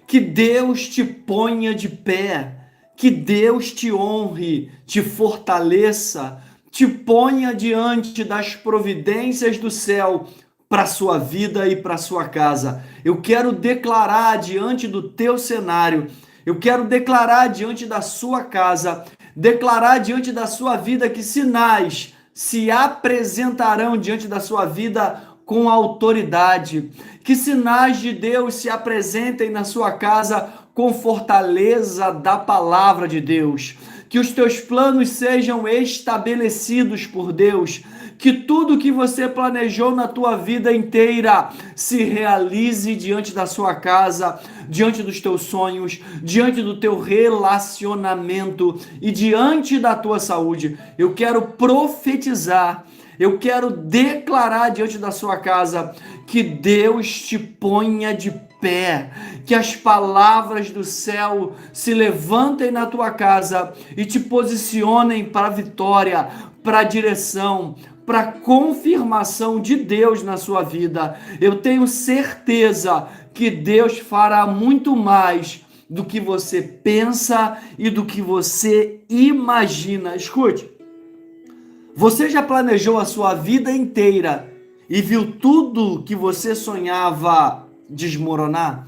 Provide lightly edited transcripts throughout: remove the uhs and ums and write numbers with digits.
Que Deus te ponha de pé, que Deus te honre, te fortaleça, te ponha diante das providências do céu para a sua vida e para a sua casa. Eu quero declarar diante do teu cenário, eu quero declarar diante da sua casa, declarar diante da sua vida que sinais se apresentarão diante da sua vida com autoridade. Que sinais de Deus se apresentem na sua casa com fortaleza da palavra de Deus. Que os teus planos sejam estabelecidos por Deus. Que tudo que você planejou na tua vida inteira se realize diante da sua casa, diante dos teus sonhos, diante do teu relacionamento e diante da tua saúde. Eu quero profetizar, eu quero declarar diante da sua casa que Deus te ponha de pé, que as palavras do céu se levantem na tua casa e te posicionem para a vitória, para a direção, para a confirmação de Deus na sua vida. Eu tenho certeza que Deus fará muito mais do que você pensa e do que você imagina. Escute, você já planejou a sua vida inteira e viu tudo que você sonhava desmoronar?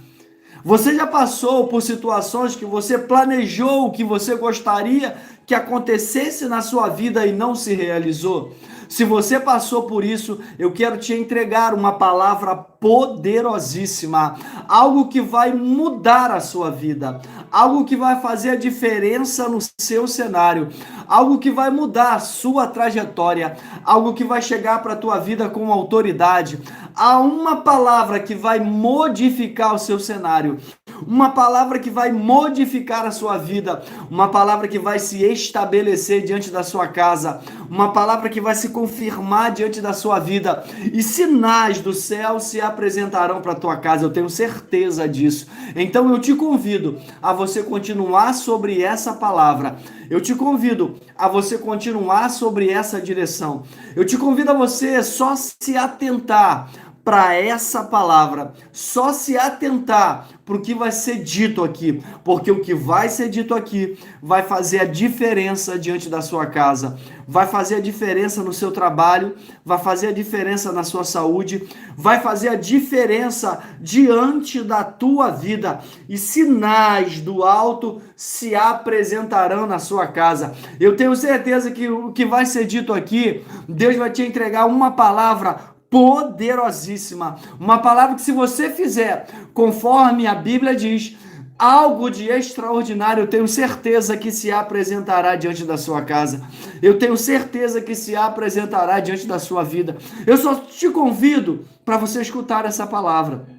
Você já passou por situações que você planejou o que você gostaria que acontecesse na sua vida e não se realizou? Se você passou por isso, eu quero te entregar uma palavra poderosíssima, algo que vai mudar a sua vida, algo que vai fazer a diferença no seu cenário, algo que vai mudar a sua trajetória, algo que vai chegar para a tua vida com autoridade. Há uma palavra que vai modificar o seu cenário, uma palavra que vai modificar a sua vida, uma palavra que vai se estabelecer diante da sua casa, uma palavra que vai se confirmar diante da sua vida, e sinais do céu se apresentarão para a tua casa, eu tenho certeza disso. Então eu te convido a você continuar sobre essa palavra, eu te convido a você continuar sobre essa direção, eu te convido a você só se atentar para essa palavra, só se atentar para o que vai ser dito aqui, porque o que vai ser dito aqui vai fazer a diferença diante da sua casa, vai fazer a diferença no seu trabalho, vai fazer a diferença na sua saúde, vai fazer a diferença diante da tua vida, e sinais do alto se apresentarão na sua casa. Eu tenho certeza que o que vai ser dito aqui, Deus vai te entregar uma palavra poderosíssima, uma palavra que, se você fizer conforme a Bíblia diz, algo de extraordinário, eu tenho certeza que se apresentará diante da sua casa, eu tenho certeza que se apresentará diante da sua vida. Eu só te convido para você escutar essa palavra.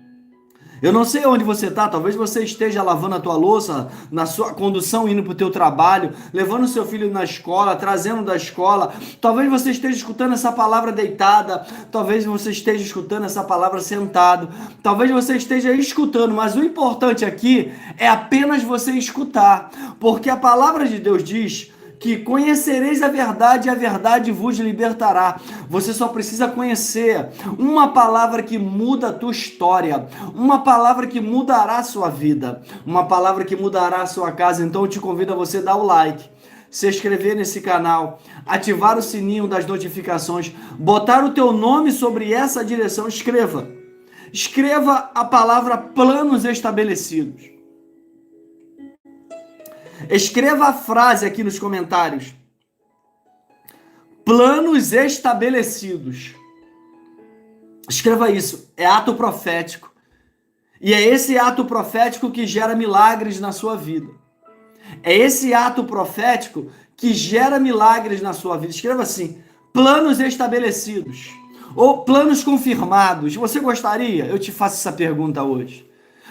Eu não sei onde você está, talvez você esteja lavando a tua louça, na sua condução, indo para o teu trabalho, levando o seu filho na escola, trazendo da escola, talvez você esteja escutando essa palavra deitada, talvez você esteja escutando essa palavra sentado, talvez você esteja escutando, mas o importante aqui é apenas você escutar, porque a palavra de Deus diz que conhecereis a verdade e a verdade vos libertará. Você só precisa conhecer uma palavra que muda a tua história, uma palavra que mudará a sua vida, uma palavra que mudará a sua casa. Então eu te convido a você dar o like, se inscrever nesse canal, ativar o sininho das notificações, botar o teu nome sobre essa direção. Escreva a palavra planos estabelecidos. Escreva a frase aqui nos comentários: planos estabelecidos. Escreva isso, é ato profético. E é esse ato profético que gera milagres na sua vida. É esse ato profético que gera milagres na sua vida. Escreva assim: planos estabelecidos ou planos confirmados. Você gostaria? Eu te faço essa pergunta hoje.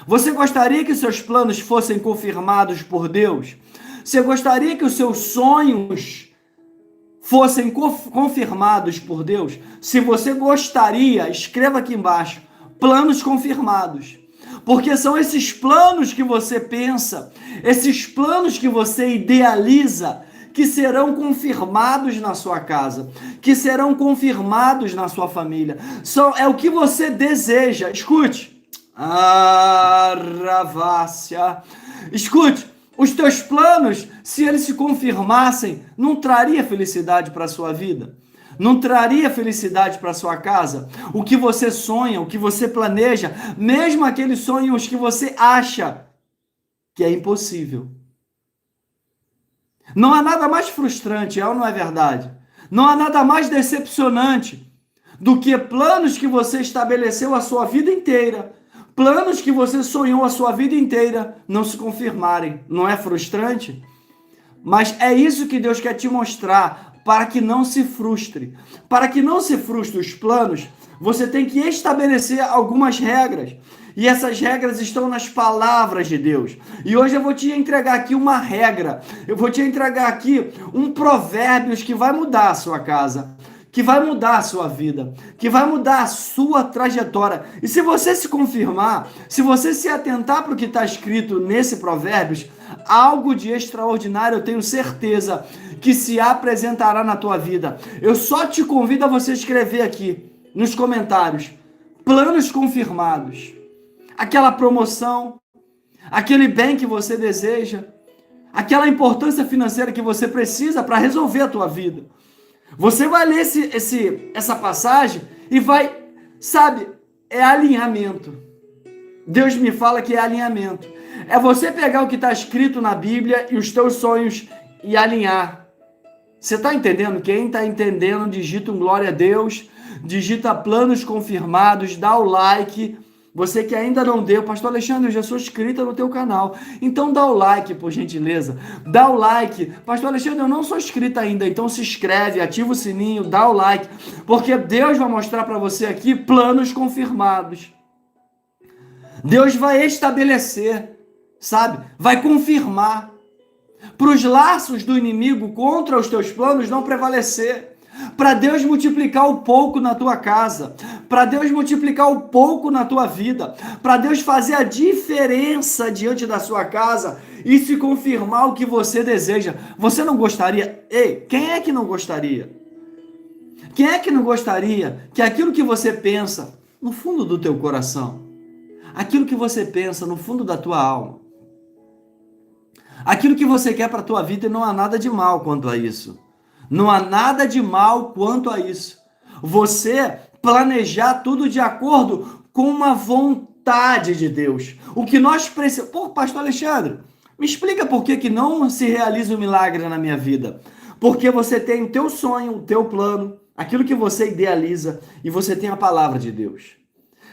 Você gostaria que seus planos fossem confirmados por Deus? Você gostaria que os seus sonhos fossem confirmados por Deus? Se você gostaria, escreva aqui embaixo: planos confirmados. Porque são esses planos que você pensa, esses planos que você idealiza, que serão confirmados na sua casa, que serão confirmados na sua família. É o que você deseja. Escute. Aravácia. Escute, os teus planos, se eles se confirmassem, não traria felicidade para a sua vida? Não traria felicidade para a sua casa? O que você sonha, o que você planeja, mesmo aqueles sonhos que você acha que é impossível. Não há nada mais frustrante, é ou não é verdade? Não há nada mais decepcionante do que planos que você estabeleceu a sua vida inteira, planos que você sonhou a sua vida inteira não se confirmarem. Não é frustrante? Mas é isso que Deus quer te mostrar, para que não se frustre. Para que não se frustre os planos, você tem que estabelecer algumas regras. E essas regras estão nas palavras de Deus. E hoje eu vou te entregar aqui uma regra. Eu vou te entregar aqui um provérbios que vai mudar a sua casa, que vai mudar a sua vida, que vai mudar a sua trajetória. E se você se confirmar, se você se atentar para o que está escrito nesse provérbios, algo de extraordinário eu tenho certeza que se apresentará na tua vida. Eu só te convido a você escrever aqui nos comentários: planos confirmados. Aquela promoção, aquele bem que você deseja, aquela importância financeira que você precisa para resolver a tua vida. Você vai ler essa passagem e vai, sabe, é alinhamento. Deus me fala que é alinhamento. É você pegar o que está escrito na Bíblia e os teus sonhos e alinhar. Você está entendendo? Quem está entendendo, digita um glória a Deus, digita planos confirmados, dá o like. Você que ainda não deu, Pastor Alexandre, eu já sou inscrita no teu canal. Então dá o like, por gentileza. Dá o like. Pastor Alexandre, eu não sou inscrita ainda, então se inscreve, ativa o sininho, dá o like. Porque Deus vai mostrar para você aqui planos confirmados. Deus vai estabelecer, sabe? Vai confirmar. Para os laços do inimigo contra os teus planos não prevalecer. Para Deus multiplicar o pouco na tua casa, para Deus multiplicar o pouco na tua vida, para Deus fazer a diferença diante da sua casa e se confirmar o que você deseja. Você não gostaria? Ei, quem é que não gostaria? Quem é que não gostaria que aquilo que você pensa no fundo do teu coração, aquilo que você pensa no fundo da tua alma, aquilo que você quer para a tua vida, e não há nada de mal quanto a isso. Não há nada de mal quanto a isso. Você planejar tudo de acordo com uma vontade de Deus. O que nós precisamos... Pô, Pastor Alexandre, me explica por que não se realiza um milagre na minha vida. Porque você tem o teu sonho, o teu plano, aquilo que você idealiza, e você tem a palavra de Deus.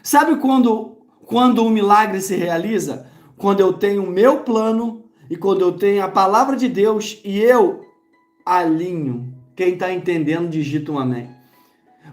Sabe quando um milagre se realiza? Quando eu tenho o meu plano e quando eu tenho a palavra de Deus e eu alinho. Quem está entendendo, digita um amém.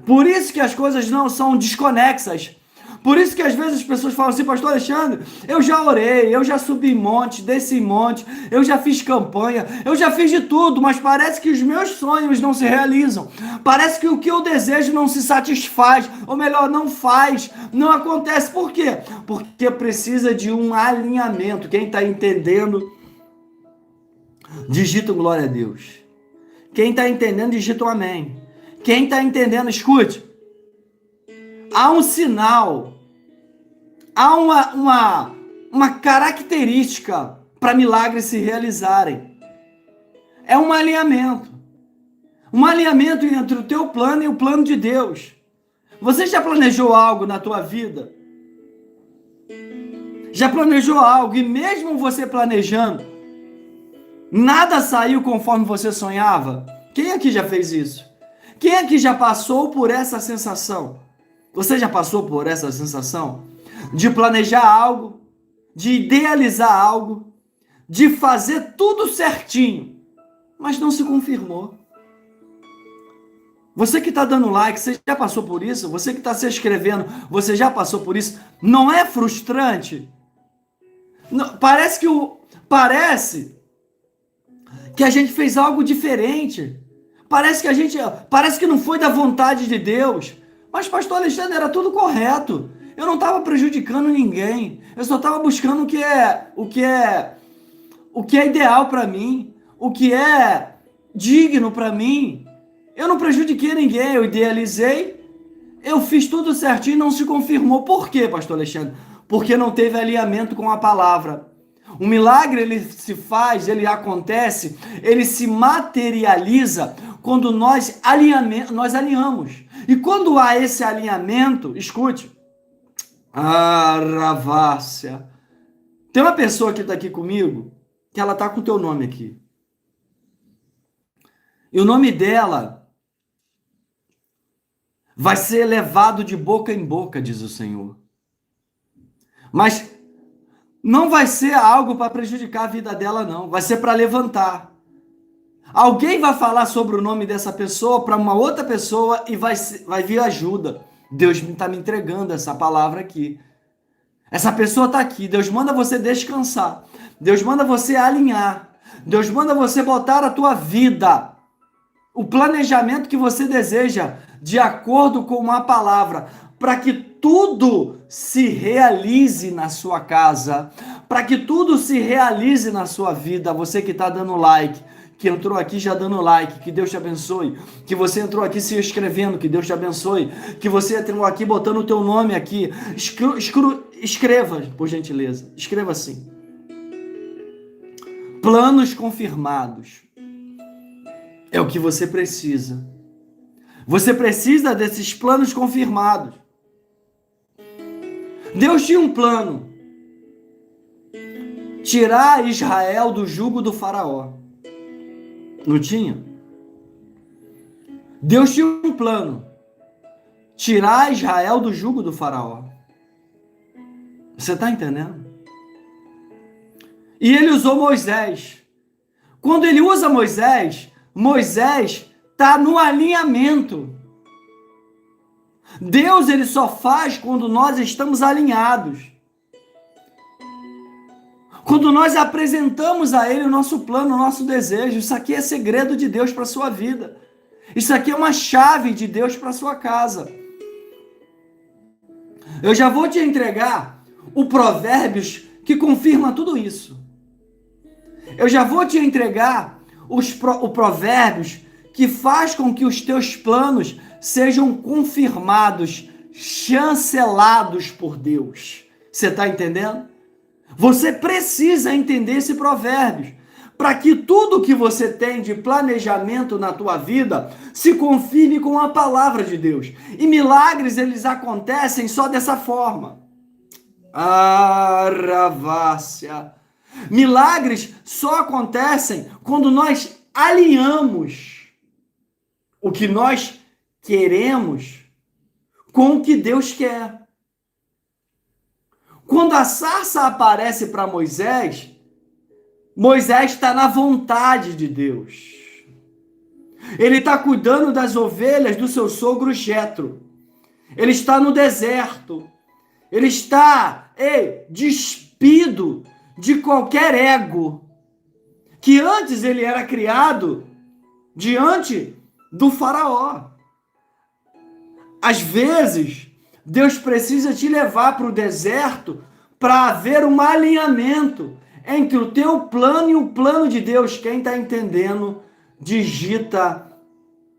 Por isso que as coisas não são desconexas. Por isso que às vezes as pessoas falam assim: Pastor Alexandre, eu já orei, eu já subi monte, desci monte, eu já fiz campanha, eu já fiz de tudo, mas parece que os meus sonhos não se realizam. Parece que o que eu desejo não se satisfaz, ou melhor, não faz, não acontece. Por quê? Porque precisa de um alinhamento. Quem está entendendo, digita um glória a Deus. Quem está entendendo, digita um amém. Quem está entendendo, escute. Há um sinal, há uma característica para milagres se realizarem. É um alinhamento. Um alinhamento entre o teu plano e o plano de Deus. Você já planejou algo na tua vida? Já planejou algo e mesmo você planejando, nada saiu conforme você sonhava? Quem aqui já fez isso? Quem aqui já passou por essa sensação? Você já passou por essa sensação? De planejar algo, de idealizar algo, de fazer tudo certinho, mas não se confirmou. Você que está dando like, você já passou por isso? Você que está se inscrevendo, você já passou por isso? Não é frustrante? Não, parece que a gente fez algo diferente. Parece que não foi da vontade de Deus. Mas, Pastor Alexandre, era tudo correto. Eu não estava prejudicando ninguém. Eu só estava buscando o que é ideal para mim, o que é digno para mim. Eu não prejudiquei ninguém, eu idealizei, eu fiz tudo certinho e não se confirmou. Por quê, Pastor Alexandre? porque não teve alinhamento com a palavra. O milagre, ele se faz, ele acontece, ele se materializa quando nós alinhamos. E quando há esse alinhamento, escute, Ravácia. Tem uma pessoa que está aqui comigo, que ela está com o teu nome aqui. E o nome dela vai ser levado de boca em boca, diz o Senhor. Mas não vai ser algo para prejudicar a vida dela, não. Vai ser para levantar. Alguém vai falar sobre o nome dessa pessoa para uma outra pessoa e vai vir ajuda. Deus está me entregando essa palavra aqui. Essa pessoa está aqui. Deus manda você descansar. Deus manda você alinhar. Deus manda você botar a tua vida, o planejamento que você deseja, de acordo com a palavra, para que tudo se realize na sua casa, para que tudo se realize na sua vida. Você que está dando like, que entrou aqui já dando like, que Deus te abençoe. Que você entrou aqui se inscrevendo, que Deus te abençoe. Que você entrou aqui botando o teu nome aqui. Escreva, por gentileza. Escreva assim. Planos confirmados. É o que você precisa. Você precisa desses planos confirmados. Deus tinha um plano. Tirar Israel do jugo do faraó. Não tinha? Deus tinha um plano. Tirar Israel do jugo do faraó. Você está entendendo? E ele usou Moisés. Quando ele usa Moisés, Moisés está no alinhamento. Deus, ele só faz quando nós estamos alinhados. Quando nós apresentamos a ele o nosso plano, o nosso desejo. Isso aqui é segredo de Deus para a sua vida. Isso aqui é uma chave de Deus para a sua casa. Eu já vou te entregar o Provérbios que confirma tudo isso. Eu já vou te entregar o Provérbios que faz com que os teus planos sejam confirmados, chancelados por Deus. Você está entendendo? Você precisa entender esse Provérbios para que tudo que você tem de planejamento na tua vida se confirme com a palavra de Deus. E milagres, eles acontecem só dessa forma. Ravácia. Milagres só acontecem quando nós alinhamos o que nós queremos com o que Deus quer. Quando a sarça aparece para Moisés, Moisés está na vontade de Deus. Ele está cuidando das ovelhas do seu sogro Jetro. Ele está no deserto. Ele está despido de qualquer ego. Que antes ele era criado diante do faraó. Às vezes, Deus precisa te levar para o deserto para haver um alinhamento entre o teu plano e o plano de Deus. Quem está entendendo, digita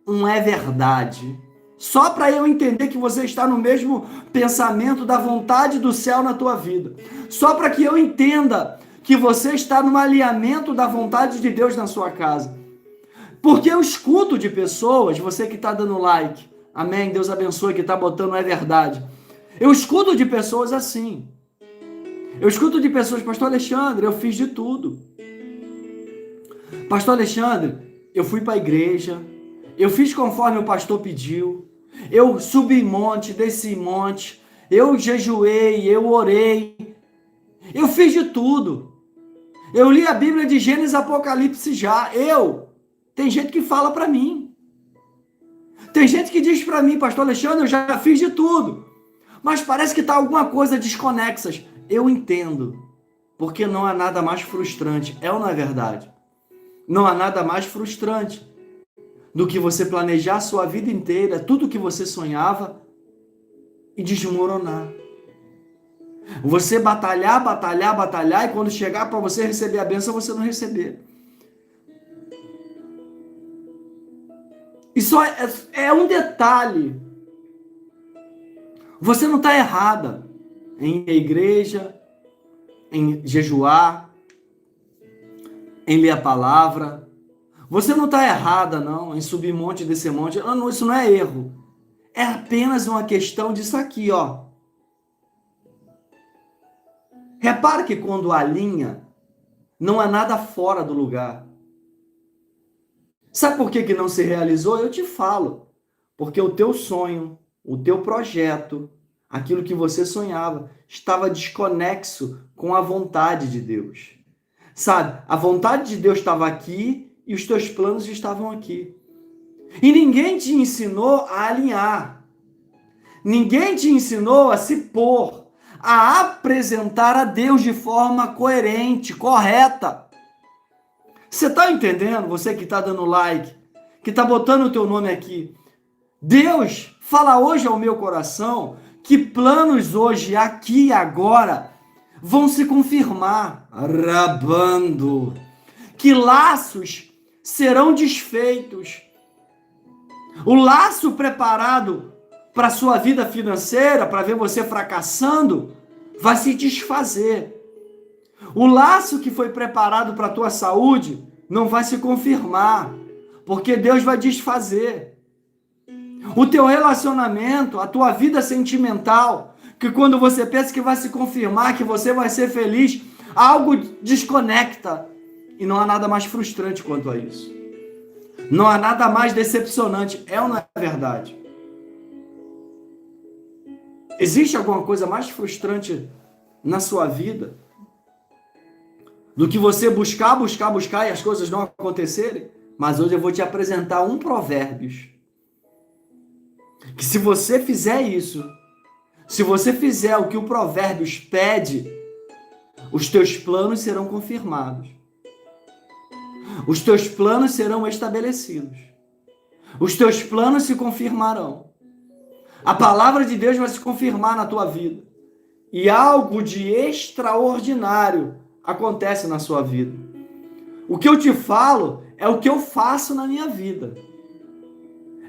é verdade. Só para eu entender que você está no mesmo pensamento da vontade do céu na tua vida. Só para que eu entenda que você está no alinhamento da vontade de Deus na sua casa. Porque eu escuto de pessoas, você que está dando like, amém, Deus abençoe, que está botando é verdade. Eu escuto de pessoas assim. Eu escuto de pessoas, pastor Alexandre, eu fiz de tudo. Pastor Alexandre, eu fui para a igreja, eu fiz conforme o pastor pediu, eu subi monte, desci monte, eu jejuei, eu orei, eu fiz de tudo. Eu li a Bíblia de Gênesis, Apocalipse já, tem gente que fala para mim. Tem gente que diz para mim, pastor Alexandre, eu já fiz de tudo. Mas parece que está alguma coisa desconexa. Eu entendo, porque não há nada mais frustrante, ou não é verdade? Não há nada mais frustrante do que você planejar a sua vida inteira, tudo que você sonhava, e desmoronar. Você batalhar, e quando chegar para você receber a bênção, você não receber. Isso é um detalhe. Você não está errada. em ir à igreja, em jejuar, em ler a palavra. Você não está errada, não, em subir monte e descer monte. Não, isso não é erro. É apenas uma questão disso aqui, ó. Repara que quando alinha, não há nada fora do lugar. Sabe por que não se realizou? Eu te falo. Porque o teu sonho, o teu projeto, aquilo que você sonhava, estava desconexo com a vontade de Deus. Sabe, a vontade de Deus estava aqui e os teus planos estavam aqui. E ninguém te ensinou a alinhar. Ninguém te ensinou a se pôr, a apresentar a Deus de forma coerente, correta. Você está entendendo? Você que está dando like, que está botando o teu nome aqui. Deus fala hoje ao meu coração que planos hoje, aqui e agora, vão se confirmar. Rabando. Que laços serão desfeitos. O laço preparado para a sua vida financeira, para ver você fracassando, vai se desfazer. O laço que foi preparado para a tua saúde não vai se confirmar, porque Deus vai desfazer. O teu relacionamento, a tua vida sentimental, que quando você pensa que vai se confirmar, que você vai ser feliz, algo desconecta. E não há nada mais frustrante quanto a isso. Não há nada mais decepcionante. É ou não é verdade? Existe alguma coisa mais frustrante na sua vida do que você buscar e as coisas não acontecerem? Mas hoje eu vou te apresentar um Provérbios. Que se você fizer isso, se você fizer o que o Provérbios pede, os teus planos serão confirmados. Os teus planos serão estabelecidos. Os teus planos se confirmarão. A palavra de Deus vai se confirmar na tua vida. E algo de extraordinário acontece na sua vida. O que eu te falo é o que eu faço na minha vida.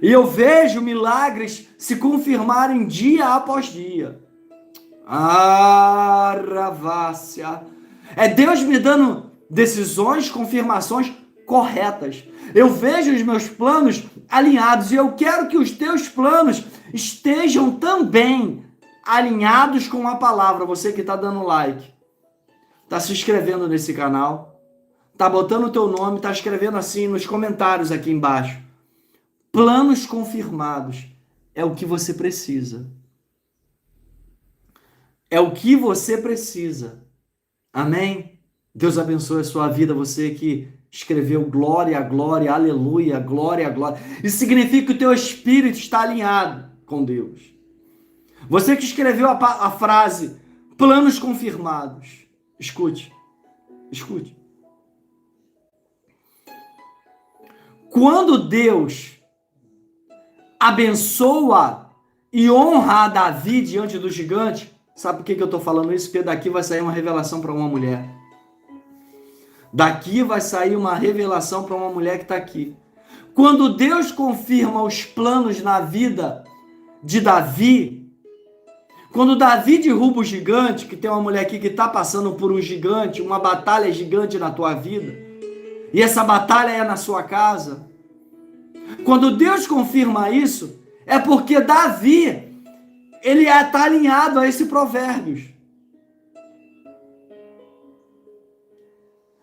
E eu vejo milagres se confirmarem dia após dia. Ravácia. É Deus me dando decisões, confirmações corretas. Eu vejo os meus planos alinhados e eu quero que os teus planos estejam também alinhados com a palavra. Você que está dando like, está se inscrevendo nesse canal, está botando o teu nome, está escrevendo assim nos comentários aqui embaixo. Planos confirmados é o que você precisa. É o que você precisa. Amém? Deus abençoe a sua vida, você que escreveu glória, glória, aleluia, glória, glória. Isso significa que o teu espírito está alinhado com Deus. Você que escreveu a frase planos confirmados. Escute. Quando Deus abençoa e honra a Davi diante do gigante, sabe por que eu estou falando isso? Porque daqui vai sair uma revelação para uma mulher. Daqui vai sair uma revelação para uma mulher que está aqui. Quando Deus confirma os planos na vida de Davi, quando Davi derruba o gigante, que tem uma mulher aqui que está passando por um gigante, uma batalha gigante na tua vida, e essa batalha é na sua casa, quando Deus confirma isso, é porque Davi, ele está alinhado a esse Provérbios.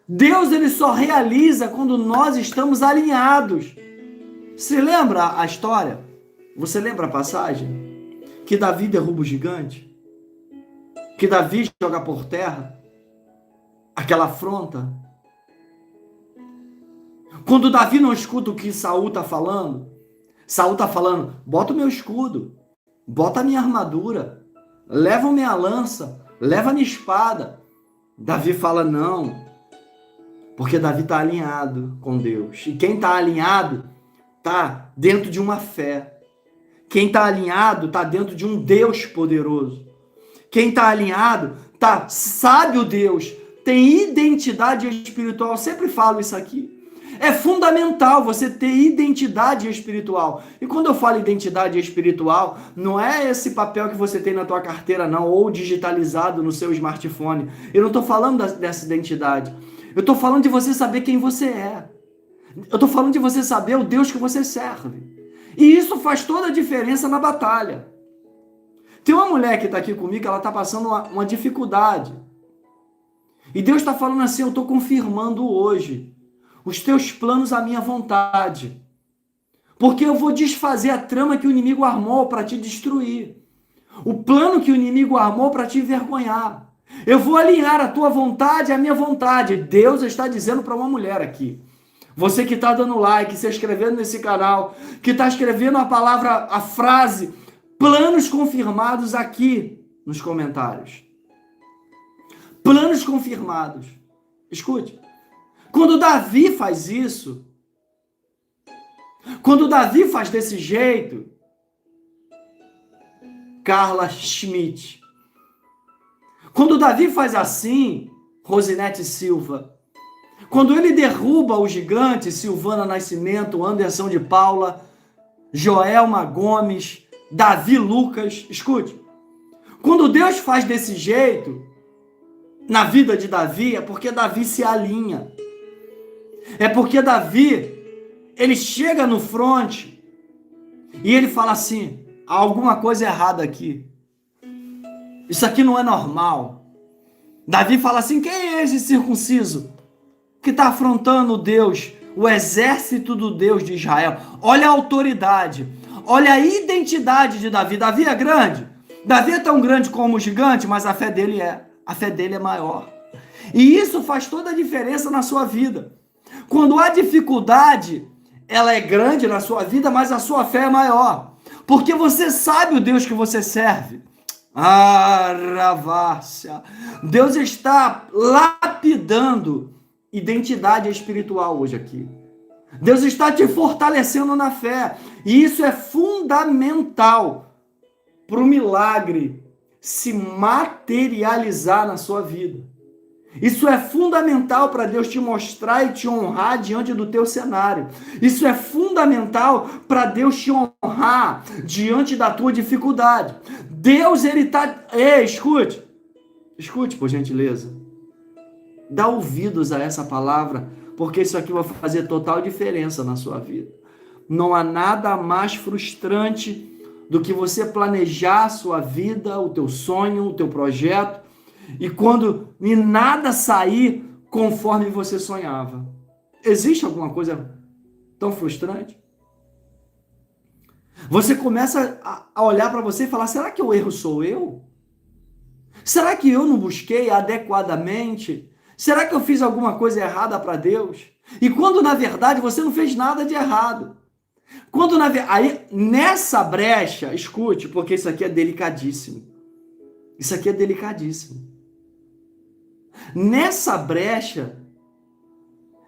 Deus, ele só realiza quando nós estamos alinhados. Você lembra a história? Você lembra a passagem? Que Davi derruba o gigante? Que Davi joga por terra aquela afronta? Quando Davi não escuta o que Saul está falando, Saul está falando, bota o meu escudo, bota a minha armadura, leva a minha lança, leva a minha espada. Davi fala, não, porque Davi está alinhado com Deus. E quem está alinhado está dentro de uma fé. Quem está alinhado está dentro de um Deus poderoso. Quem está alinhado sabe o Deus, tem identidade espiritual. Eu sempre falo isso aqui. É fundamental você ter identidade espiritual. E quando eu falo identidade espiritual, não é esse papel que você tem na tua carteira, não, ou digitalizado no seu smartphone. Eu não estou falando dessa identidade. Eu estou falando de você saber quem você é. Eu estou falando de você saber o Deus que você serve. E isso faz toda a diferença na batalha. Tem uma mulher que está aqui comigo, ela está passando uma dificuldade. E Deus está falando assim, eu estou confirmando hoje os teus planos à minha vontade. Porque eu vou desfazer a trama que o inimigo armou para te destruir. O plano que o inimigo armou para te envergonhar. Eu vou alinhar a tua vontade à minha vontade. Deus está dizendo para uma mulher aqui. Você que está dando like, se inscrevendo nesse canal, que está escrevendo a palavra, a frase, planos confirmados aqui nos comentários. Planos confirmados. Escute. Quando Davi faz isso, quando Davi faz desse jeito, Carla Schmidt. Quando Davi faz assim, Rosinete Silva. Quando ele derruba o gigante, Silvana Nascimento, Anderson de Paula, Joelma Gomes, Davi Lucas. Escute. Quando Deus faz desse jeito, na vida de Davi, é porque Davi se alinha. É porque Davi, ele chega no fronte e ele fala assim, há alguma coisa errada aqui. Isso aqui não é normal. Davi fala assim, quem é esse circunciso que está afrontando Deus, o exército do Deus de Israel? Olha a autoridade, olha a identidade de Davi. Davi é grande. Davi é tão grande como o gigante, mas a fé dele é maior. E isso faz toda a diferença na sua vida. Quando há dificuldade, ela é grande na sua vida, mas a sua fé é maior. Porque você sabe o Deus que você serve. Ravássia. Deus está lapidando identidade espiritual hoje aqui. Deus está te fortalecendo na fé. E isso é fundamental para o milagre se materializar na sua vida. Isso é fundamental para Deus te mostrar e te honrar diante do teu cenário. Isso é fundamental para Deus te honrar diante da tua dificuldade. Deus, ele está... Escute. Escute, por gentileza. Dá ouvidos a essa palavra, porque isso aqui vai fazer total diferença na sua vida. Não há nada mais frustrante do que você planejar a sua vida, o teu sonho, o teu projeto, e quando nada sair conforme você sonhava. Existe alguma coisa tão frustrante? Você começa a olhar para você e falar, será que o erro sou eu? Será que eu não busquei adequadamente? Será que eu fiz alguma coisa errada para Deus? E quando na verdade você não fez nada de errado. Aí, nessa brecha, escute, porque isso aqui é delicadíssimo. Isso aqui é delicadíssimo. Nessa brecha,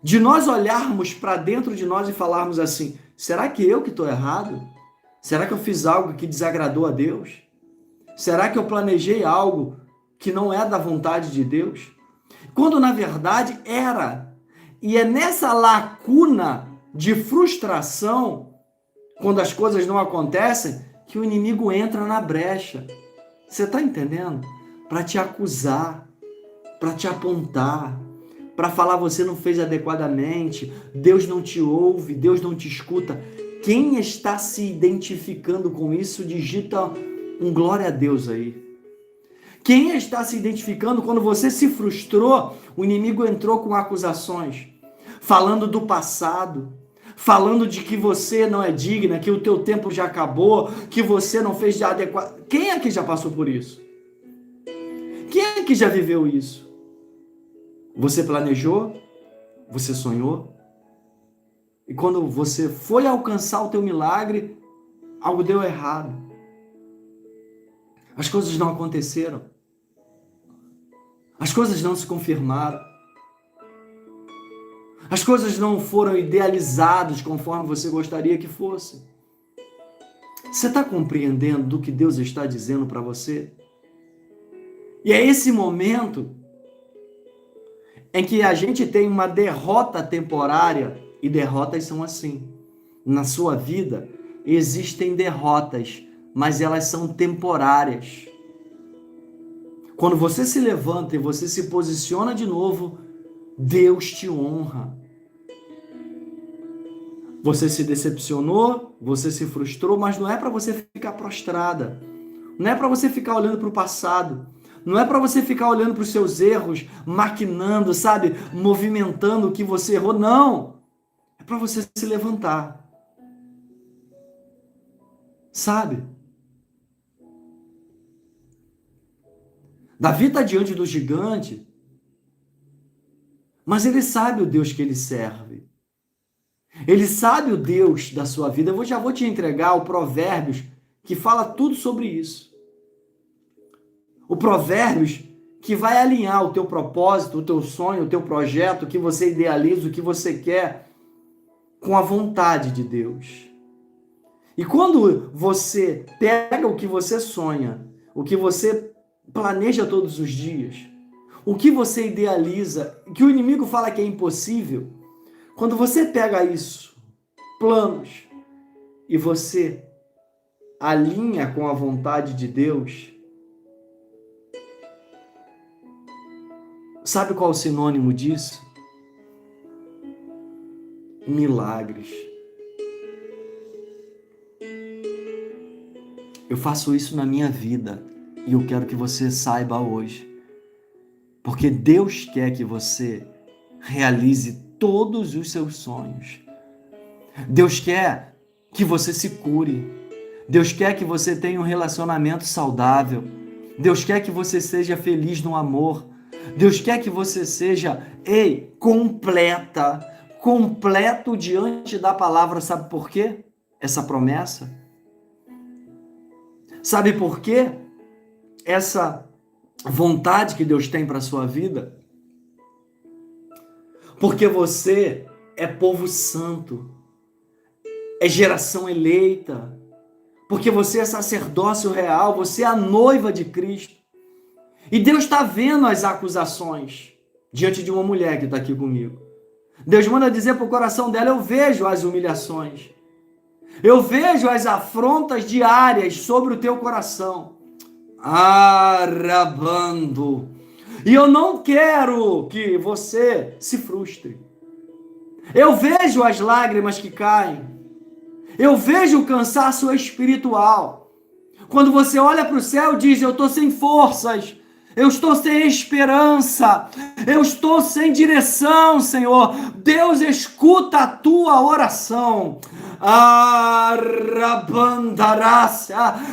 de nós olharmos para dentro de nós e falarmos assim, será que eu que estou errado? Será que eu fiz algo que desagradou a Deus? Será que eu planejei algo que não é da vontade de Deus? Quando na verdade era. E é nessa lacuna de frustração, quando as coisas não acontecem, que o inimigo entra na brecha. Você está entendendo? Para te acusar, para te apontar, para falar você não fez adequadamente, Deus não te ouve, Deus não te escuta. Quem está se identificando com isso, digita um glória a Deus aí. Quem está se identificando quando você se frustrou, o inimigo entrou com acusações, falando do passado, falando de que você não é digna, que o teu tempo já acabou, que você não fez de adequado. Quem é que já passou por isso? Quem é que já viveu isso? Você planejou? Você sonhou? E quando você foi alcançar o teu milagre, algo deu errado. As coisas não aconteceram. As coisas não se confirmaram. As coisas não foram idealizadas conforme você gostaria que fosse. Você está compreendendo do que Deus está dizendo para você? E é esse momento em que a gente tem uma derrota temporária E derrotas são assim. Na sua vida existem derrotas, mas elas são temporárias. Quando você se levanta e você se posiciona de novo, Deus te honra. Você se decepcionou, você se frustrou, mas não é para você ficar prostrada. Não é para você ficar olhando para o passado. Não é para você ficar olhando para os seus erros, maquinando, sabe? Movimentando o que você errou. Não! É para você se levantar. Sabe? Davi está diante do gigante, mas ele sabe o Deus que ele serve. Ele sabe o Deus da sua vida. Eu já vou te entregar o Provérbios, que fala tudo sobre isso. O Provérbios que vai alinhar o teu propósito, o teu sonho, o teu projeto, o que você idealiza, o que você quer, com a vontade de Deus. E quando você pega o que você sonha, o que você planeja todos os dias, o que você idealiza, que o inimigo fala que é impossível, quando você pega isso, planos, e você alinha com a vontade de Deus, sabe qual é o sinônimo disso? Milagres. Eu faço isso na minha vida e eu quero que você saiba hoje. Porque Deus quer que você realize todos os seus sonhos. Deus quer que você se cure. Deus quer que você tenha um relacionamento saudável. Deus quer que você seja feliz no amor. Deus quer que você seja, completo diante da palavra. Sabe por quê? Essa promessa. Sabe por quê? Essa vontade que Deus tem para a sua vida? Porque você é povo santo, é geração eleita, porque você é sacerdócio real, você é a noiva de Cristo. E Deus está vendo as acusações diante de uma mulher que está aqui comigo. Deus manda dizer para o coração dela: eu vejo as humilhações, eu vejo as afrontas diárias sobre o teu coração. Arabando. E eu não quero que você se frustre. Eu vejo as lágrimas que caem. Eu vejo o cansaço espiritual. Quando você olha para o céu e diz: eu estou sem forças, eu estou sem esperança, eu estou sem direção, Senhor. Deus escuta a tua oração.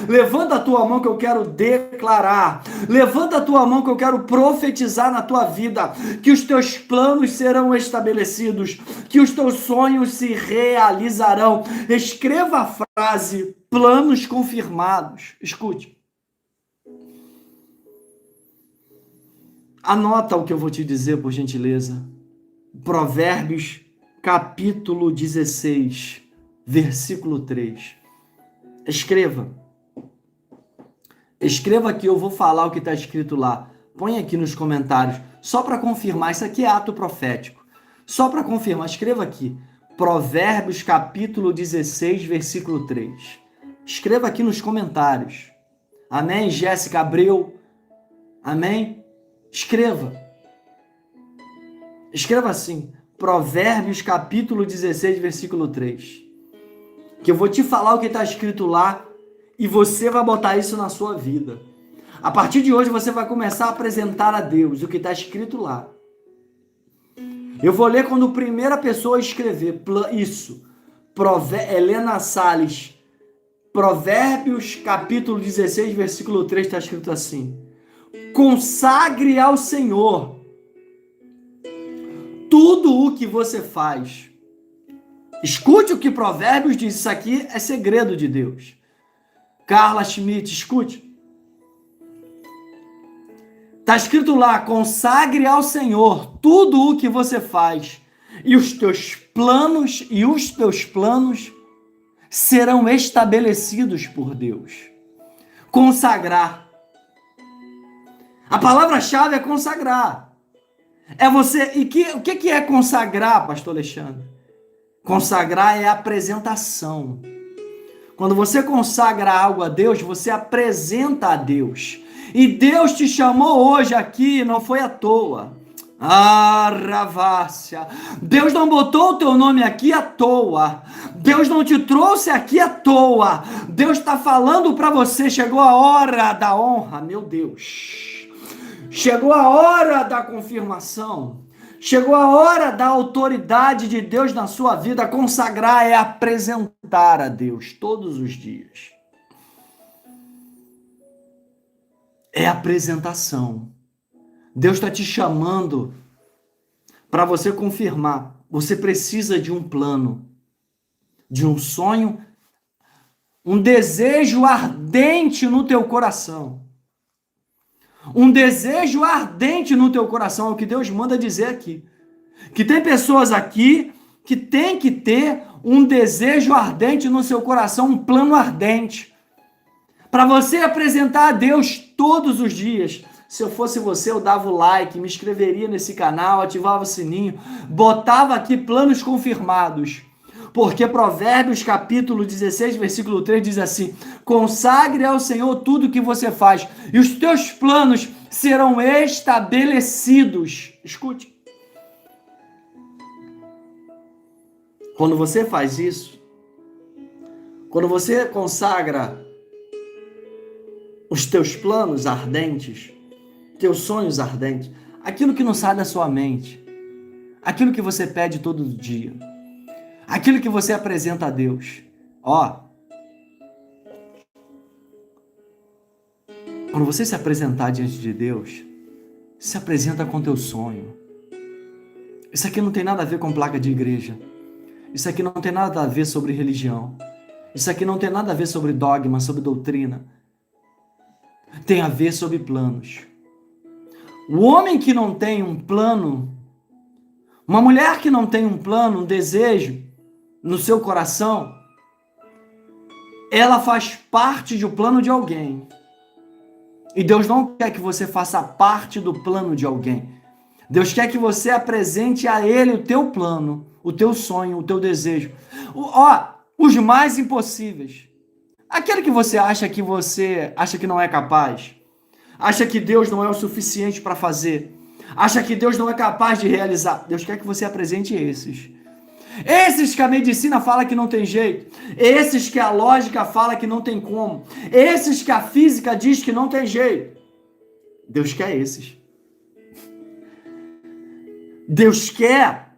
Levanta a tua mão que eu quero declarar. Levanta a tua mão que eu quero profetizar na tua vida. Que os teus planos serão estabelecidos. Que os teus sonhos se realizarão. Escreva a frase: planos confirmados. Escute. Anota o que eu vou te dizer, por gentileza. Provérbios, capítulo 16, versículo 3. Escreva. Escreva que eu vou falar o que está escrito lá. Põe aqui nos comentários, só para confirmar. Isso aqui é ato profético. Só para confirmar, escreva aqui. Provérbios, capítulo 16, versículo 3. Escreva aqui nos comentários. Amém, Jéssica Abreu? Amém? Escreva. Escreva assim, Provérbios capítulo 16, versículo 3. Que eu vou te falar o que está escrito lá e você vai botar isso na sua vida. A partir de hoje você vai começar a apresentar a Deus o que está escrito lá. Eu vou ler quando a primeira pessoa escrever isso. Helena Salles, Provérbios capítulo 16, versículo 3, está escrito assim: consagre ao Senhor tudo o que você faz. Escute o que Provérbios diz. Isso aqui é segredo de Deus. Carla Schmidt, escute. Está escrito lá: consagre ao Senhor tudo o que você faz, e os teus planos serão estabelecidos por Deus. Consagrar. A palavra-chave é consagrar. É você. E o que é consagrar, pastor Alexandre? Consagrar é apresentação. Quando você consagra algo a Deus, você apresenta a Deus. E Deus te chamou hoje aqui, não foi à toa. Ravácia. Deus não botou o teu nome aqui à toa. Deus não te trouxe aqui à toa. Deus está falando para você, chegou a hora da honra, meu Deus. Chegou a hora da confirmação. Chegou a hora da autoridade de Deus na sua vida. Consagrar é apresentar a Deus todos os dias. É apresentação. Deus está te chamando para você confirmar. Você precisa de um plano, de um sonho, um desejo ardente no teu coração. Um desejo ardente no teu coração, é o que Deus manda dizer aqui. Que tem pessoas aqui que tem que ter um desejo ardente no seu coração, um plano ardente. Para você apresentar a Deus todos os dias. Se eu fosse você, eu dava o like, me inscreveria nesse canal, ativava o sininho, botava aqui planos confirmados. Porque Provérbios capítulo 16, versículo 3 diz assim: consagre ao Senhor tudo que você faz, e os teus planos serão estabelecidos. Escute. Quando você faz isso, quando você consagra os teus planos ardentes, teus sonhos ardentes, aquilo que não sai da sua mente, aquilo que você pede todo dia, aquilo que você apresenta a Deus. Quando você se apresentar diante de Deus, se apresenta com teu sonho. Isso aqui não tem nada a ver com placa de igreja. Isso aqui não tem nada a ver sobre religião. Isso aqui não tem nada a ver sobre dogma, sobre doutrina. Tem a ver sobre planos. O homem que não tem um plano, uma mulher que não tem um plano, um desejo no seu coração, ela faz parte do plano de alguém. E Deus não quer que você faça parte do plano de alguém. Deus quer que você apresente a Ele o teu plano, o teu sonho, o teu desejo. Os mais impossíveis. Aquele que você acha que não é capaz. Acha que Deus não é o suficiente para fazer. Acha que Deus não é capaz de realizar. Deus quer que você apresente esses. Esses que a medicina fala que não tem jeito. Esses que a lógica fala que não tem como. Esses que a física diz que não tem jeito. Deus quer esses. Deus quer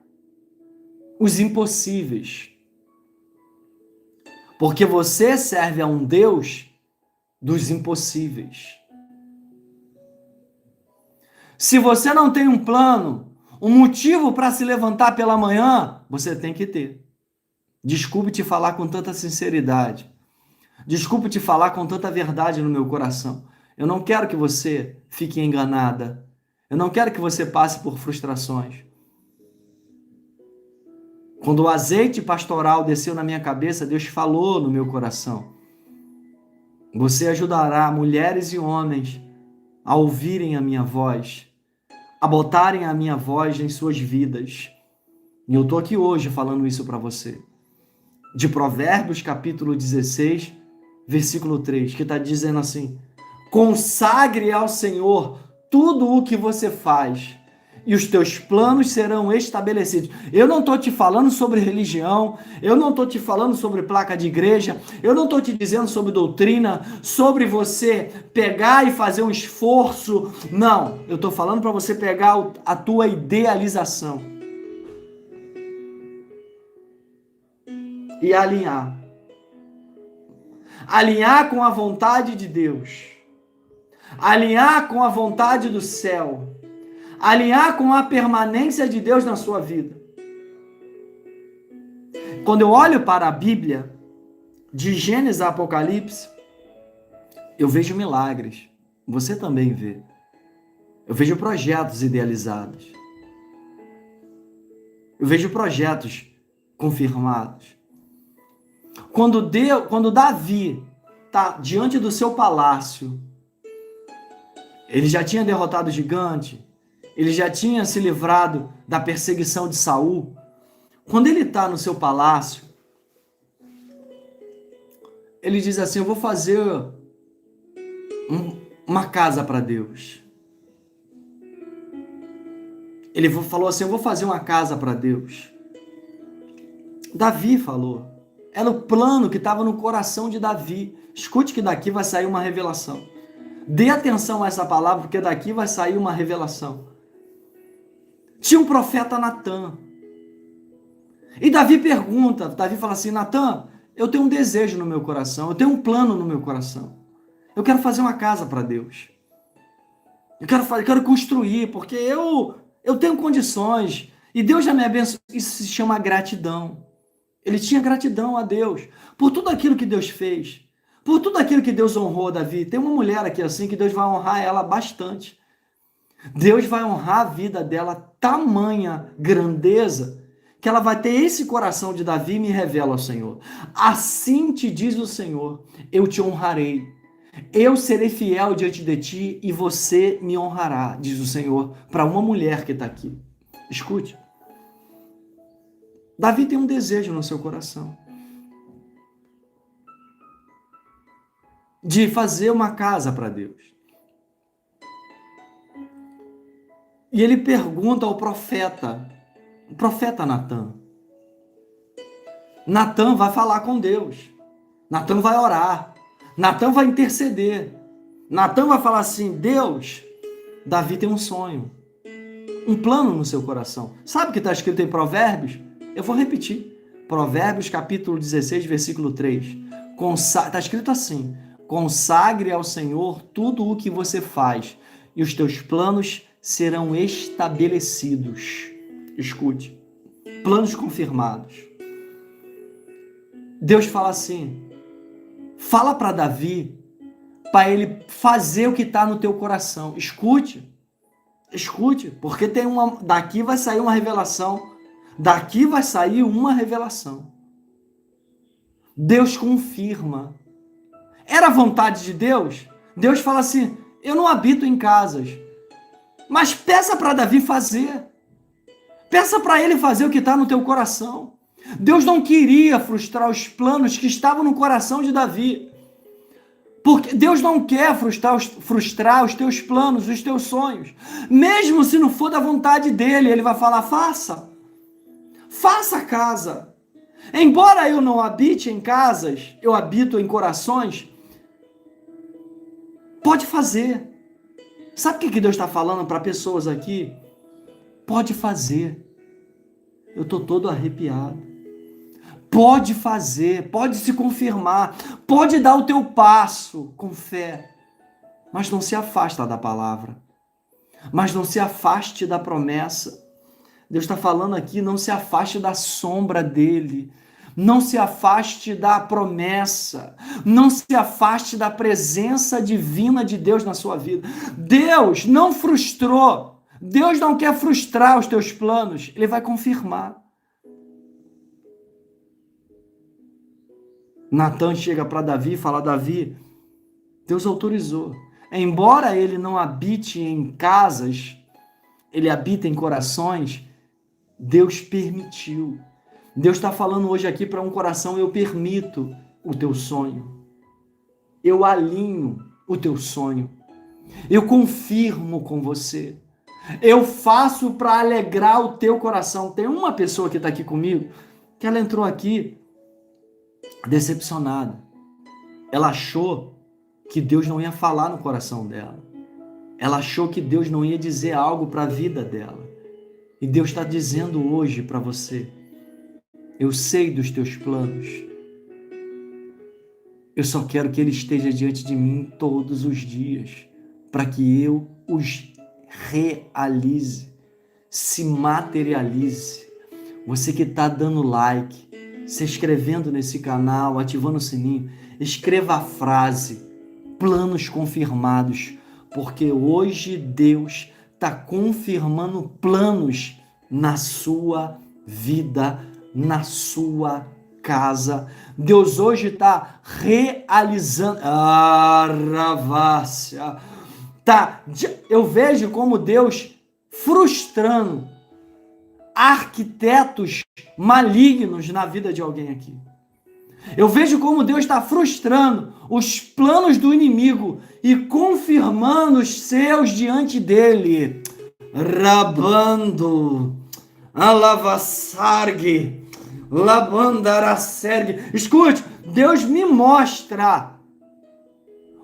os impossíveis. Porque você serve a um Deus dos impossíveis. Se você não tem um plano, um motivo para se levantar pela manhã, você tem que ter. Desculpe te falar com tanta sinceridade. Desculpe te falar com tanta verdade no meu coração. Eu não quero que você fique enganada. Eu não quero que você passe por frustrações. Quando o azeite pastoral desceu na minha cabeça, Deus falou no meu coração: você ajudará mulheres e homens a ouvirem a minha voz, a botarem a minha voz em suas vidas. E eu estou aqui hoje falando isso para você. De Provérbios capítulo 16, versículo 3, que está dizendo assim: consagre ao Senhor tudo o que você faz, e os teus planos serão estabelecidos. Eu não estou te falando sobre religião, eu não estou te falando sobre placa de igreja, eu não estou te dizendo sobre doutrina, sobre você pegar e fazer um esforço. Não, eu estou falando para você pegar a tua idealização e alinhar. Alinhar com a vontade de Deus. Alinhar com a vontade do céu. Alinhar com a permanência de Deus na sua vida. Quando eu olho para a Bíblia, de Gênesis a Apocalipse, eu vejo milagres. Você também vê. Eu vejo projetos idealizados. Eu vejo projetos confirmados. Quando Davi está diante do seu palácio, ele já tinha derrotado o gigante, ele já tinha se livrado da perseguição de Saul. Quando ele está no seu palácio, ele diz assim: eu vou fazer uma casa para Deus. Ele falou assim: eu vou fazer uma casa para Deus. Davi falou. Era o plano que estava no coração de Davi. Escute que daqui vai sair uma revelação. Dê atenção a essa palavra, porque daqui vai sair uma revelação. Tinha um profeta Natã. E Davi pergunta, Davi fala assim: Natã, eu tenho um desejo no meu coração, eu tenho um plano no meu coração. Eu quero fazer uma casa para Deus. Eu quero construir, porque eu tenho condições. E Deus já me abençoou. Isso se chama gratidão. Ele tinha gratidão a Deus por tudo aquilo que Deus fez, por tudo aquilo que Deus honrou Davi. Tem uma mulher aqui assim que Deus vai honrar ela bastante. Deus vai honrar a vida dela, tamanha grandeza, que ela vai ter esse coração de Davi. Me revela ao Senhor. Assim te diz o Senhor: eu te honrarei. Eu serei fiel diante de ti e você me honrará, diz o Senhor, para uma mulher que está aqui. Escute. Davi tem um desejo no seu coração de fazer uma casa para Deus. E ele pergunta ao profeta, o profeta Natã. Natã vai falar com Deus. Natã vai orar. Natã vai interceder. Natã vai falar assim: Deus, Davi tem um sonho, um plano no seu coração. Sabe o que está escrito em Provérbios? Eu vou repetir. Provérbios capítulo 16, versículo 3. Está escrito assim: consagre ao Senhor tudo o que você faz, e os teus planos serão estabelecidos. Escute. Planos confirmados. Deus fala assim: fala para Davi, para ele fazer o que está no teu coração. Escute, porque daqui vai sair uma revelação. Daqui vai sair uma revelação. Deus confirma. Era a vontade de Deus? Deus fala assim: eu não habito em casas. Mas peça para Davi fazer. Peça para ele fazer o que está no teu coração. Deus não queria frustrar os planos que estavam no coração de Davi. Porque Deus não quer frustrar os teus planos, os teus sonhos. Mesmo se não for da vontade dele, ele vai falar: faça. Faça a casa. Embora eu não habite em casas, eu habito em corações. Pode fazer. Sabe o que Deus está falando para pessoas aqui? Pode fazer. Eu estou todo arrepiado. Pode fazer, pode se confirmar, pode dar o teu passo com fé. Mas não se afasta da palavra. Mas não se afaste da promessa. Deus está falando aqui: não se afaste da sombra dele. Não se afaste da promessa. Não se afaste da presença divina de Deus na sua vida. Deus não frustrou. Deus não quer frustrar os teus planos. Ele vai confirmar. Natã chega para Davi e fala: Davi, Deus autorizou. Embora ele não habite em casas, ele habita em corações. Deus permitiu. Deus está falando hoje aqui para um coração: eu permito o teu sonho. Eu alinho o teu sonho. Eu confirmo com você. Eu faço para alegrar o teu coração. Tem uma pessoa que está aqui comigo, que ela entrou aqui decepcionada. Ela achou que Deus não ia falar no coração dela. Ela achou que Deus não ia dizer algo para a vida dela. E Deus está dizendo hoje para você: eu sei dos teus planos. Eu só quero que Ele esteja diante de mim todos os dias, para que eu os realize, se materialize. Você que está dando like, se inscrevendo nesse canal, ativando o sininho, escreva a frase: planos confirmados, porque hoje Deus está confirmando planos na sua vida, na sua casa. Deus hoje está realizando. Eu vejo como Deus frustrando arquitetos malignos na vida de alguém aqui. Eu vejo como Deus está frustrando os planos do inimigo e confirmando os seus diante dele. Rabando, alavassargue, labandarasergue. Escute, Deus me mostra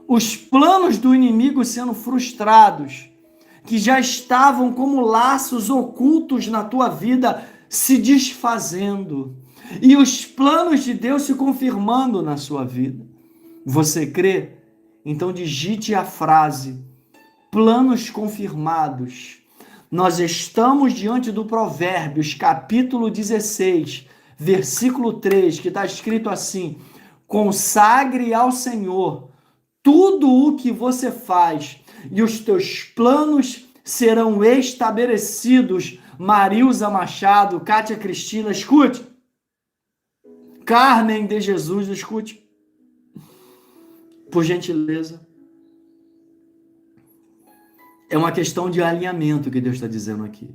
os planos do inimigo sendo frustrados, que já estavam como laços ocultos na tua vida se desfazendo. E os planos de Deus se confirmando na sua vida. Você crê? Então digite a frase: planos confirmados. Nós estamos diante do Provérbios, capítulo 16, versículo 3, que está escrito assim: consagre ao Senhor tudo o que você faz, e os teus planos serão estabelecidos. Marilza Machado, Kátia Cristina, escute. Carmen de Jesus, escute. Por gentileza. É uma questão de alinhamento que Deus está dizendo aqui.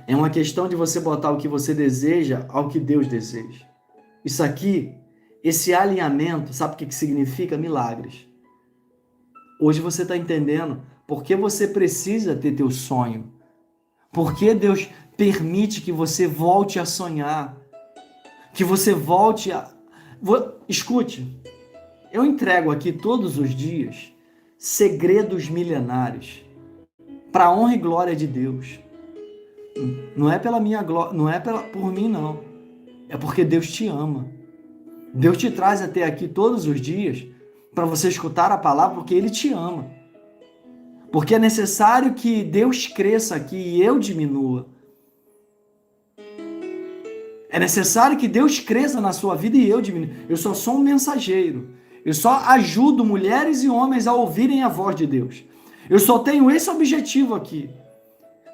É uma questão de você botar o que você deseja ao que Deus deseja. Isso aqui, esse alinhamento, sabe o que significa? Milagres. Hoje você está entendendo por que você precisa ter teu sonho. Por que Deus permite que você volte a sonhar. Que você volte a... Escute, eu entrego aqui todos os dias segredos milenares para a honra e glória de Deus. Não é pela minha glória, não é por mim, não. É porque Deus te ama. Deus te traz até aqui todos os dias para você escutar a palavra porque Ele te ama. Porque é necessário que Deus cresça aqui e eu diminua. É necessário que Deus cresça na sua vida e eu diminua. Eu só sou um mensageiro. Eu só ajudo mulheres e homens a ouvirem a voz de Deus. Eu só tenho esse objetivo aqui.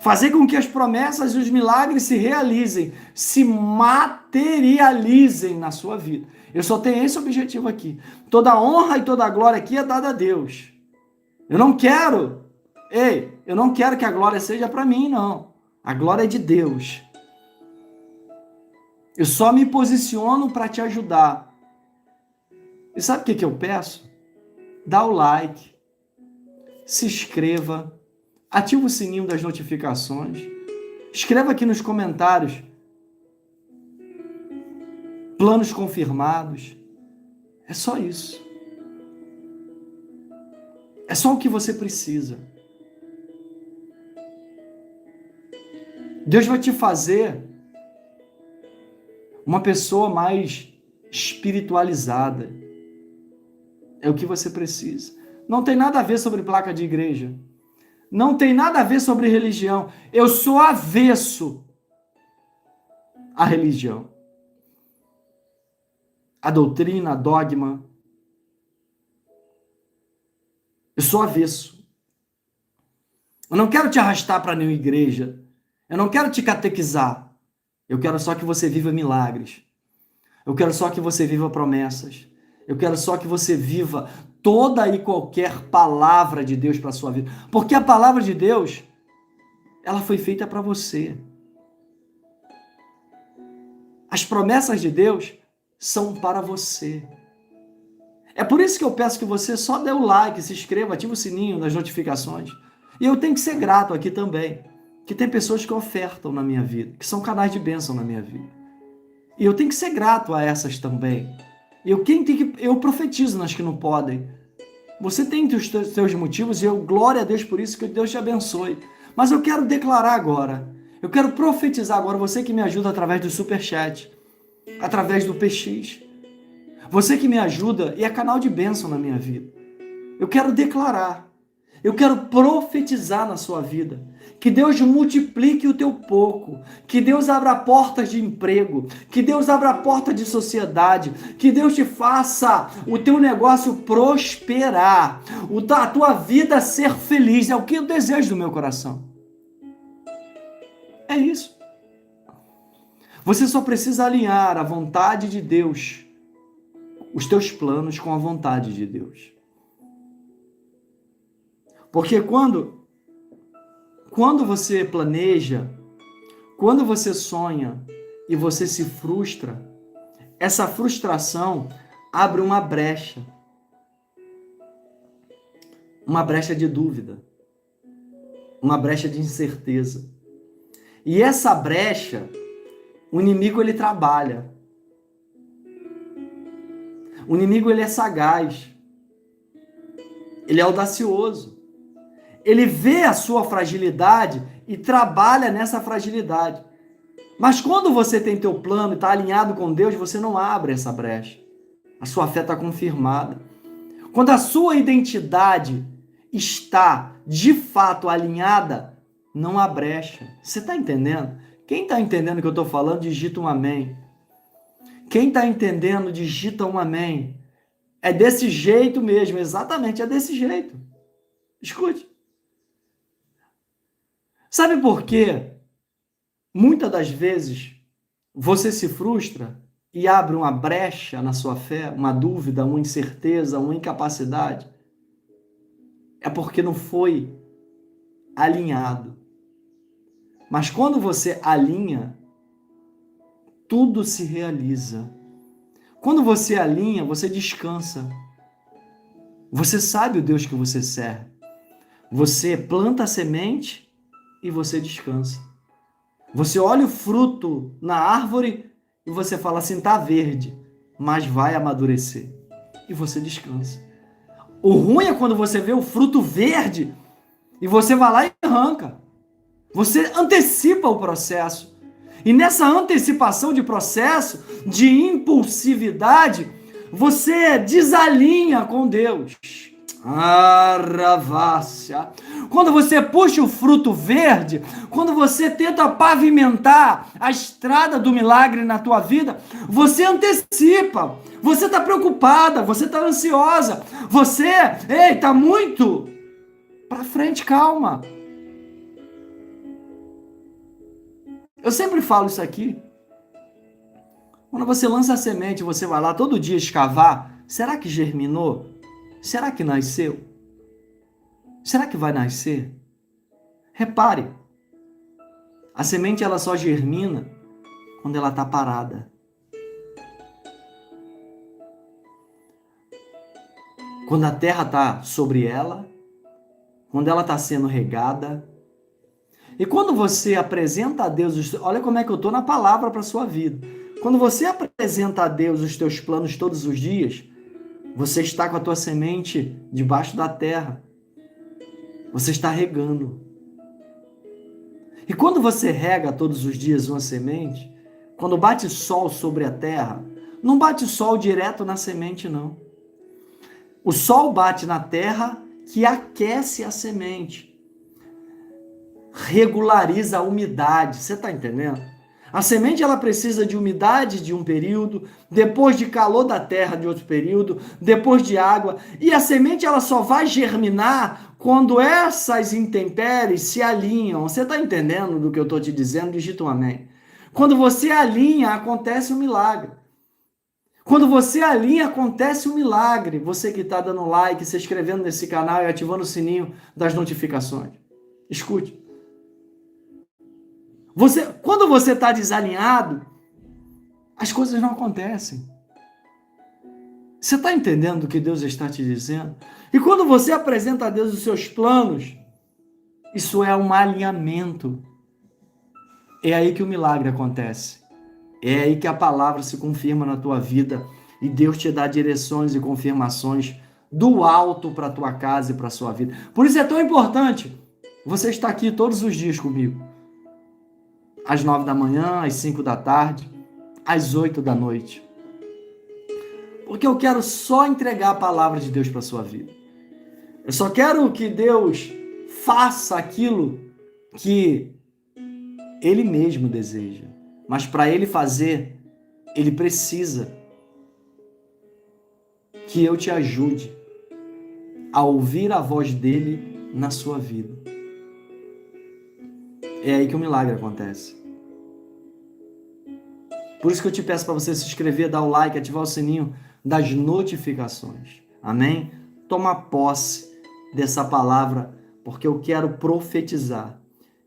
Fazer com que as promessas e os milagres se realizem, se materializem na sua vida. Eu só tenho esse objetivo aqui. Toda a honra e toda a glória aqui é dada a Deus. Eu não quero que a glória seja para mim, não. A glória é de Deus. Eu só me posiciono para te ajudar. E sabe o que eu peço? Dá o like, se inscreva, ativa o sininho das notificações, escreva aqui nos comentários planos confirmados. É só isso. É só o que você precisa. Deus vai te fazer uma pessoa mais espiritualizada. É o que você precisa. Não tem nada a ver sobre placa de igreja. Não tem nada a ver sobre religião. Eu sou avesso à religião. A doutrina, a dogma. Eu sou avesso. Eu não quero te arrastar para nenhuma igreja. Eu não quero te catequizar. Eu quero só que você viva milagres. Eu quero só que você viva promessas. Eu quero só que você viva toda e qualquer palavra de Deus para a sua vida. Porque a palavra de Deus, ela foi feita para você. As promessas de Deus são para você. É por isso que eu peço que você só dê o like, se inscreva, ative o sininho das notificações. E eu tenho que ser grato aqui também, que tem pessoas que ofertam na minha vida, que são canais de bênção na minha vida. E eu tenho que ser grato a essas também. Eu profetizo nas que não podem. Você tem os seus motivos e eu glória a Deus por isso, que Deus te abençoe. Mas eu quero declarar agora, eu quero profetizar agora, você que me ajuda através do Superchat, através do PX. Você que me ajuda e é canal de bênção na minha vida. Eu quero declarar, eu quero profetizar na sua vida. Que Deus multiplique o teu pouco. Que Deus abra portas de emprego. Que Deus abra porta de sociedade. Que Deus te faça o teu negócio prosperar. A tua vida ser feliz. É o que eu desejo do meu coração. É isso. Você só precisa alinhar a vontade de Deus, os teus planos com a vontade de Deus. Porque quando você planeja, Quando você sonha e você se frustra, essa frustração abre uma brecha de dúvida, uma brecha de incerteza. E essa brecha, o inimigo ele trabalha. O inimigo ele é sagaz. Ele é audacioso. Ele vê a sua fragilidade e trabalha nessa fragilidade. Mas quando você tem teu plano e está alinhado com Deus, você não abre essa brecha. A sua fé está confirmada. Quando a sua identidade está, de fato, alinhada, não há brecha. Você está entendendo? Quem está entendendo o que eu estou falando, digita um amém. Quem está entendendo, digita um amém. É desse jeito mesmo, exatamente, é desse jeito. Escute. Sabe por quê? Muitas das vezes você se frustra e abre uma brecha na sua fé, uma dúvida, uma incerteza, uma incapacidade. É porque não foi alinhado. Mas quando você alinha, tudo se realiza. Quando você alinha, você descansa. Você sabe o Deus que você serve. Você planta a semente e você descansa. Você olha o fruto na árvore e você fala assim, tá verde, mas vai amadurecer. E você descansa. O ruim é quando você vê o fruto verde e você vai lá e arranca. Você antecipa o processo. E nessa antecipação de processo, de impulsividade, você desalinha com Deus. Aravácia. Quando você puxa o fruto verde, quando você tenta pavimentar a estrada do milagre na tua vida, você antecipa, você está preocupada, você está ansiosa, você está muito para frente, calma. Eu sempre falo isso aqui. Quando você lança a semente, você vai lá todo dia escavar, será que germinou? Será que nasceu? Será que vai nascer? Repare, a semente ela só germina quando ela está parada. Quando a terra está sobre ela, quando ela está sendo regada. E quando você apresenta a Deus, olha como é que eu estou na palavra para a sua vida. Quando você apresenta a Deus os teus planos todos os dias, você está com a tua semente debaixo da terra. Você está regando. E quando você rega todos os dias uma semente, quando bate sol sobre a terra, não bate sol direto na semente, não. O sol bate na terra que aquece a semente. Regulariza a umidade. Você está entendendo? A semente ela precisa de umidade de um período, depois de calor da terra de outro período, depois de água. E a semente ela só vai germinar quando essas intempéries se alinham. Você está entendendo do que eu estou te dizendo? Digita um amém. Quando você alinha, acontece um milagre. Quando você alinha, acontece um milagre. Você que está dando like, se inscrevendo nesse canal e ativando o sininho das notificações. Escute. Quando você está desalinhado, as coisas não acontecem. Você está entendendo o que Deus está te dizendo? E quando você apresenta a Deus os seus planos, isso é um alinhamento. É aí que o milagre acontece. É aí que a palavra se confirma na tua vida e Deus te dá direções e confirmações do alto para a tua casa e para a sua vida. Por isso é tão importante você estar aqui todos os dias comigo. Às 9 da manhã, às 5 da tarde, às 8 da noite. Porque eu quero só entregar a palavra de Deus para a sua vida. Eu só quero que Deus faça aquilo que Ele mesmo deseja. Mas para Ele fazer, Ele precisa que eu te ajude a ouvir a voz dEle na sua vida. É aí que o milagre acontece. Por isso que eu te peço para você se inscrever, dar o like, ativar o sininho das notificações. Amém? Toma posse dessa palavra, porque eu quero profetizar.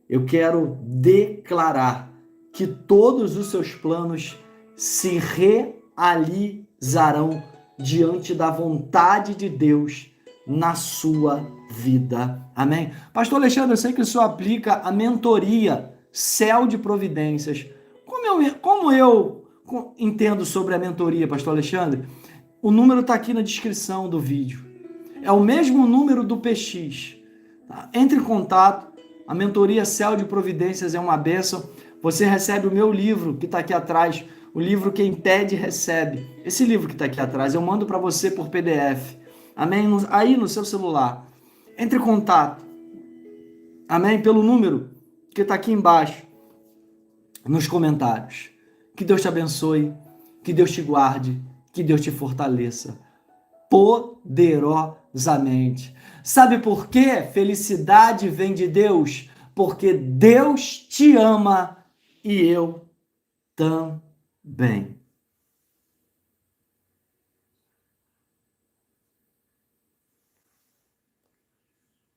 Eu quero declarar que todos os seus planos se realizarão diante da vontade de Deus na sua vida. Amém? Pastor Alexandre, eu sei que o senhor aplica a mentoria Céu de Providências. Como eu entendo sobre a mentoria, Pastor Alexandre? O número está aqui na descrição do vídeo. É o mesmo número do PX. Tá? Entre em contato. A mentoria Céu de Providências é uma bênção. Você recebe o meu livro que está aqui atrás. O livro Quem Pede Recebe. Esse livro que está aqui atrás, eu mando para você por PDF. Amém? Aí no seu celular. Entre em contato. Amém? Pelo número que está aqui embaixo, nos comentários. Que Deus te abençoe. Que Deus te guarde. Que Deus te fortaleça. Poderosamente. Sabe por quê? Felicidade vem de Deus. Porque Deus te ama e eu também.